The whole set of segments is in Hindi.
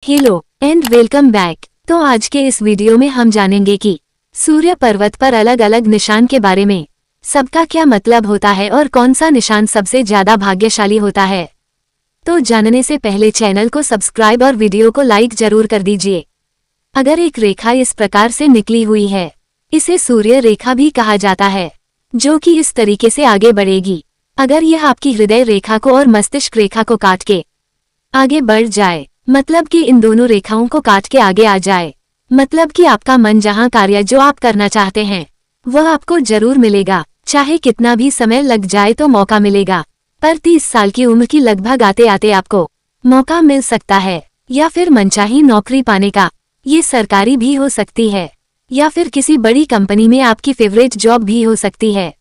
Hello and welcome back. तो आज के इस वीडियो में हम जानेंगे कि सूर्य पर्वत पर अलग अलग निशान के बारे में, सबका क्या मतलब होता है और कौन सा निशान सबसे ज्यादा भाग्यशाली होता है। तो जानने से पहले चैनल को सब्सक्राइब और वीडियो को लाइक जरूर कर दीजिए। अगर एक रेखा इस प्रकार से निकली हुई है, इसे सूर्य रेखा भी कहा जाता है, जो कि इस तरीके से आगे बढ़ेगी। अगर यह आपकी हृदय रेखा को और मस्तिष्क रेखा को काट के आगे बढ़ जाए, मतलब कि इन दोनों रेखाओं को काट के आगे आ जाए, मतलब कि आपका मन जहां कार्य जो आप करना चाहते हैं वह आपको जरूर मिलेगा। चाहे कितना भी समय लग जाए तो मौका मिलेगा। पर 30 साल की उम्र की लगभग आते आते आपको मौका मिल सकता है, या फिर मनचाही नौकरी पाने का। ये सरकारी भी हो सकती है या फिर किसी बड़ी कंपनी में आपकी फेवरेट जॉब भी हो सकती है।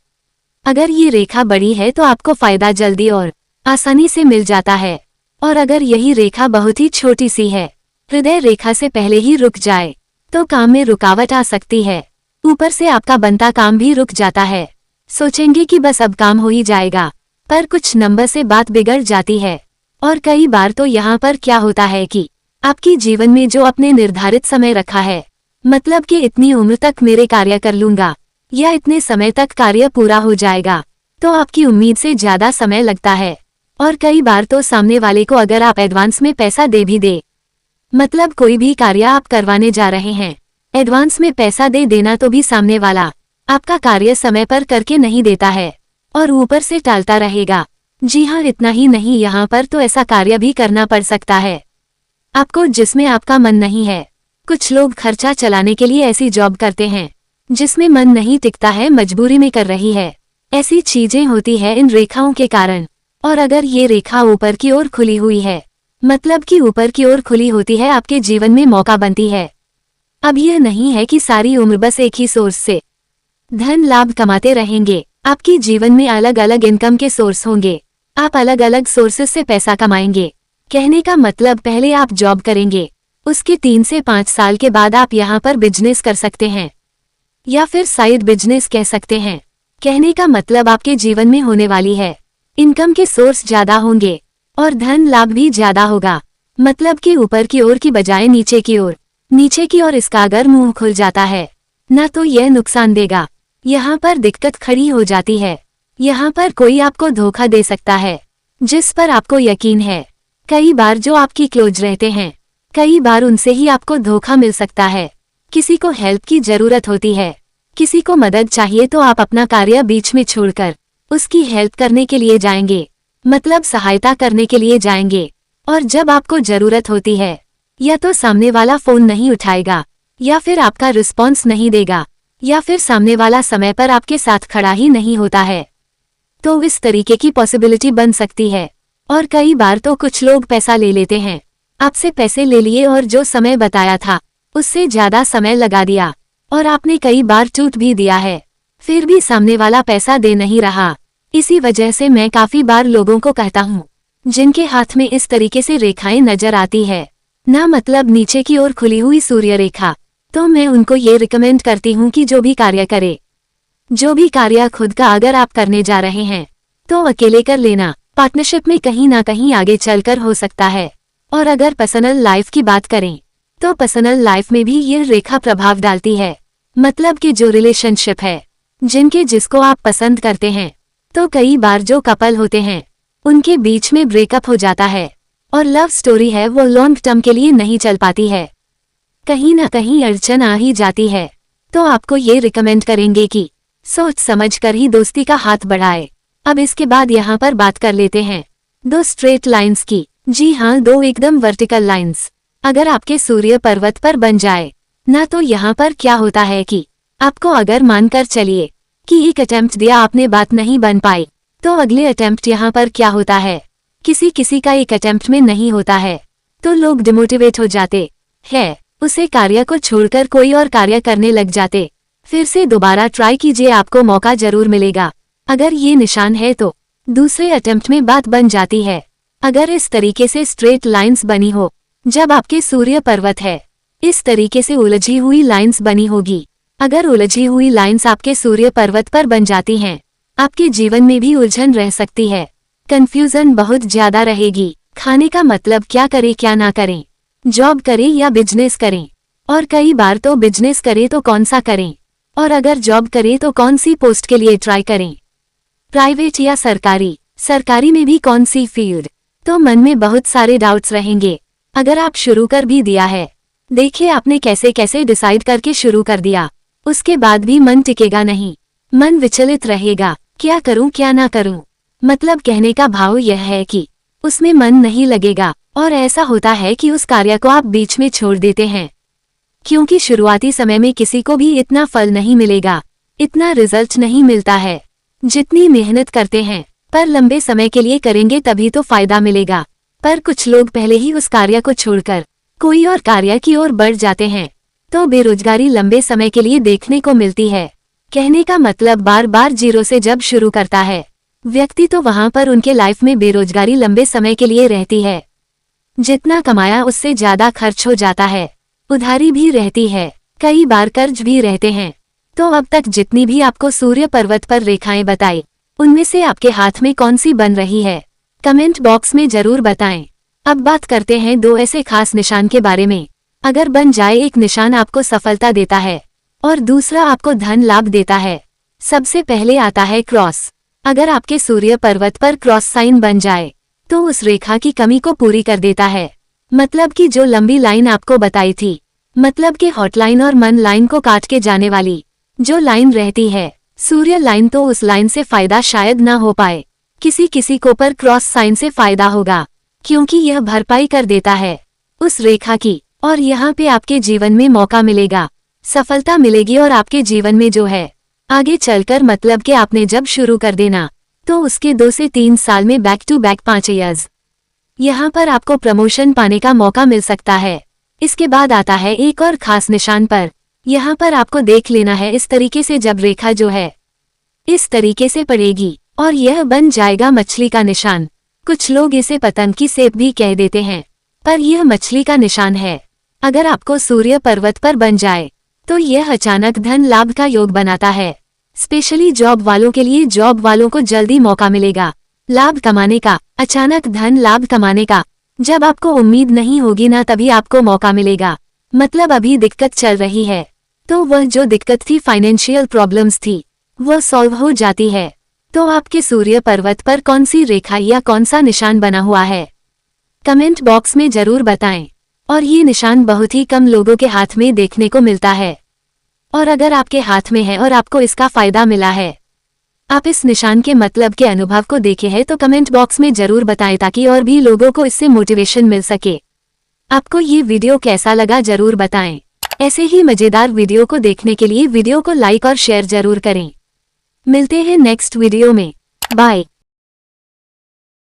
अगर ये रेखा बड़ी है तो आपको फायदा जल्दी और आसानी से मिल जाता है, और अगर यही रेखा बहुत ही छोटी सी है, हृदय रेखा से पहले ही रुक जाए, तो काम में रुकावट आ सकती है। ऊपर से आपका बनता काम भी रुक जाता है। सोचेंगे कि बस अब काम हो ही जाएगा, पर कुछ नंबर से बात बिगड़ जाती है। और कई बार तो यहाँ पर क्या होता है कि आपकी जीवन में जो अपने निर्धारित समय रखा है, मतलब कि इतनी उम्र तक मेरे कार्य कर लूंगा या इतने समय तक कार्य पूरा हो जाएगा, तो आपकी उम्मीद से ज्यादा समय लगता है। और कई बार तो सामने वाले को अगर आप एडवांस में पैसा दे भी दे, मतलब कोई भी कार्य आप करवाने जा रहे हैं, एडवांस में पैसा दे देना, तो भी सामने वाला आपका कार्य समय पर करके नहीं देता है और ऊपर से टालता रहेगा। जी हाँ, इतना ही नहीं, यहाँ पर तो ऐसा कार्य भी करना पड़ सकता है आपको जिसमें आपका मन नहीं है। कुछ लोग खर्चा चलाने के लिए ऐसी जॉब करते हैं जिसमें मन नहीं टिकता है, मजबूरी में कर रही है। ऐसी चीजें होती है इन रेखाओं के कारण। और अगर ये रेखा ऊपर की ओर खुली हुई है, मतलब कि ऊपर की ओर खुली होती है, आपके जीवन में मौका बनती है। अब यह नहीं है कि सारी उम्र बस एक ही सोर्स से धन लाभ कमाते रहेंगे। आपकी जीवन में अलग अलग इनकम के सोर्स होंगे, आप अलग अलग सोर्सेस से पैसा कमाएंगे। कहने का मतलब, पहले आप जॉब करेंगे, उसके 3 से 5 साल के बाद आप यहाँ पर बिजनेस कर सकते हैं, या फिर साइड बिजनेस कह सकते हैं। कहने का मतलब आपके जीवन में होने वाली है इनकम के सोर्स ज्यादा होंगे और धन लाभ भी ज्यादा होगा, मतलब कि ऊपर की ओर की बजाय नीचे की ओर। नीचे की ओर इसका अगर मुंह खुल जाता है न तो यह नुकसान देगा। यहाँ पर दिक्कत खड़ी हो जाती है। यहाँ पर कोई आपको धोखा दे सकता है जिस पर आपको यकीन है। कई बार जो आपकी क्लोज रहते हैं, कई बार उनसे ही आपको धोखा मिल सकता है। किसी को हेल्प की जरूरत होती है, किसी को मदद चाहिए, तो आप अपना कार्य बीच में छोड़कर उसकी हेल्प करने के लिए जाएंगे, मतलब सहायता करने के लिए जाएंगे। और जब आपको जरूरत होती है, या तो सामने वाला फोन नहीं उठाएगा, या फिर आपका रिस्पॉन्स नहीं देगा, या फिर सामने वाला समय पर आपके साथ खड़ा ही नहीं होता है, तो इस तरीके की पॉसिबिलिटी बन सकती है। और कई बार तो कुछ लोग पैसा ले लेते हैं, आपसे पैसे ले लिए और जो समय बताया था उससे ज्यादा समय लगा दिया, और आपने कई बार टूट भी दिया है, फिर भी सामने वाला पैसा दे नहीं रहा। इसी वजह से मैं काफी बार लोगों को कहता हूँ जिनके हाथ में इस तरीके से रेखाएं नजर आती है ना, मतलब नीचे की ओर खुली हुई सूर्य रेखा, तो मैं उनको ये रिकमेंड करती हूँ कि जो भी कार्य करे, जो भी कार्य खुद का अगर आप करने जा रहे हैं तो अकेले कर लेना। पार्टनरशिप में कहीं ना कहीं आगे चलकर हो सकता है। और अगर पर्सनल लाइफ की बात करें तो पर्सनल लाइफ में भी यह रेखा प्रभाव डालती है, मतलब कि जो रिलेशनशिप है, जिनके जिसको आप पसंद करते हैं, तो कई बार जो कपल होते हैं उनके बीच में ब्रेकअप हो जाता है और लव स्टोरी है वो लॉन्ग टर्म के लिए नहीं चल पाती है, कहीं ना कहीं अड़चन आ ही जाती है। तो आपको ये रिकमेंड करेंगे कि सोच समझ कर ही दोस्ती का हाथ बढ़ाए। अब इसके बाद यहाँ पर बात कर लेते हैं 2 स्ट्रेट लाइंस की। जी हाँ, 2 एकदम वर्टिकल लाइंस अगर आपके सूर्य पर्वत पर बन जाए ना, तो यहाँ पर क्या होता है कि आपको अगर मानकर चलिए कि एक अटेम्प्ट दिया, आपने बात नहीं बन पाई, तो अगले अटेम्प्ट यहाँ पर क्या होता है, किसी किसी का एक अटेम्प्ट में नहीं होता है, तो लोग डिमोटिवेट हो जाते हैं, उसे कार्य को छोड़कर कोई और कार्य करने लग जाते। फिर से दोबारा ट्राई कीजिए, आपको मौका जरूर मिलेगा। अगर ये निशान है तो दूसरे अटेम्प्ट में बात बन जाती है। अगर इस तरीके से स्ट्रेट लाइंस बनी हो, जब आपके सूर्य पर्वत है, इस तरीके से उलझी हुई लाइंस बनी होगी। अगर उलझी हुई लाइंस आपके सूर्य पर्वत पर बन जाती हैं, आपके जीवन में भी उलझन रह सकती है, कंफ्यूजन बहुत ज्यादा रहेगी। खाने का मतलब क्या करें क्या ना करें, जॉब करें या बिजनेस करें, और कई बार तो बिजनेस करें तो कौन सा करें, और अगर जॉब करें तो कौन सी पोस्ट के लिए ट्राई करें, प्राइवेट या सरकारी, सरकारी में भी कौन सी फील्ड। तो मन में बहुत सारे डाउट्स रहेंगे। अगर आप शुरू कर भी दिया है, देखिए आपने कैसे कैसे डिसाइड करके शुरू कर दिया, उसके बाद भी मन टिकेगा नहीं, मन विचलित रहेगा, क्या करूं क्या ना करूं। मतलब कहने का भाव यह है कि उसमें मन नहीं लगेगा, और ऐसा होता है कि उस कार्य को आप बीच में छोड़ देते हैं, क्योंकि शुरुआती समय में किसी को भी इतना फल नहीं मिलेगा, इतना रिजल्ट नहीं मिलता है जितनी मेहनत करते हैं। पर लंबे समय के लिए करेंगे तभी तो फायदा मिलेगा। पर कुछ लोग पहले ही उस कार्य को छोड़कर कोई और कार्य की ओर बढ़ जाते हैं, तो बेरोजगारी लंबे समय के लिए देखने को मिलती है। कहने का मतलब बार बार जीरो से जब शुरू करता है व्यक्ति, तो वहां पर उनके लाइफ में बेरोजगारी लंबे समय के लिए रहती है। जितना कमाया उससे ज्यादा खर्च हो जाता है, उधारी भी रहती है, कई बार कर्ज भी रहते हैं। तो अब तक जितनी भी आपको सूर्य पर्वत पर रेखाएं बताई, उनमें से आपके हाथ में कौन सी बन रही है, कमेंट बॉक्स में जरूर बताएं। अब बात करते हैं दो ऐसे खास निशान के बारे में। अगर बन जाए, एक निशान आपको सफलता देता है और दूसरा आपको धन लाभ देता है। सबसे पहले आता है क्रॉस। अगर आपके सूर्य पर्वत पर क्रॉस साइन बन जाए तो उस रेखा की कमी को पूरी कर देता है। मतलब कि जो लंबी लाइन आपको बताई थी, मतलब कि हॉटलाइन और मन लाइन को काट के जाने वाली जो लाइन रहती है सूर्य लाइन, तो उस लाइन से फायदा शायद ना हो पाए, किसी किसी को पर क्रॉस साइन से फायदा होगा, क्योंकि यह भरपाई कर देता है उस रेखा की, और यहाँ पे आपके जीवन में मौका मिलेगा, सफलता मिलेगी। और आपके जीवन में जो है आगे चलकर, मतलब कि आपने जब शुरू कर देना तो उसके 2 से 3 साल में बैक टू बैक 5 ईयर्स यहाँ पर आपको प्रमोशन पाने का मौका मिल सकता है। इसके बाद आता है एक और खास निशान पर। यहाँ पर आपको देख लेना है इस तरीके से, जब रेखा जो है इस तरीके से पड़ेगी और यह बन जाएगा मछली का निशान। कुछ लोग इसे पतंग की सेप भी कह देते हैं, पर यह मछली का निशान है। अगर आपको सूर्य पर्वत पर बन जाए तो यह अचानक धन लाभ का योग बनाता है। स्पेशली जॉब वालों के लिए, जॉब वालों को जल्दी मौका मिलेगा लाभ कमाने का, अचानक धन लाभ कमाने का। जब आपको उम्मीद नहीं होगी ना, तभी आपको मौका मिलेगा। मतलब अभी दिक्कत चल रही है, तो वह जो दिक्कत थी, फाइनेंशियल प्रॉब्लम्स थी, वह सॉल्व हो जाती है। तो आपके सूर्य पर्वत पर कौन सी रेखा या कौन सा निशान बना हुआ है, कमेंट बॉक्स में जरूर बताएं। और ये निशान बहुत ही कम लोगों के हाथ में देखने को मिलता है, और अगर आपके हाथ में है और आपको इसका फायदा मिला है, आप इस निशान के मतलब के अनुभव को देखे हैं, तो कमेंट बॉक्स में जरूर बताएं, ताकि और भी लोगों को इससे मोटिवेशन मिल सके। आपको ये वीडियो कैसा लगा जरूर बताएं। ऐसे ही मजेदार वीडियो को देखने के लिए वीडियो को लाइक और शेयर जरूर करें। मिलते हैं नेक्स्ट वीडियो में। बाय।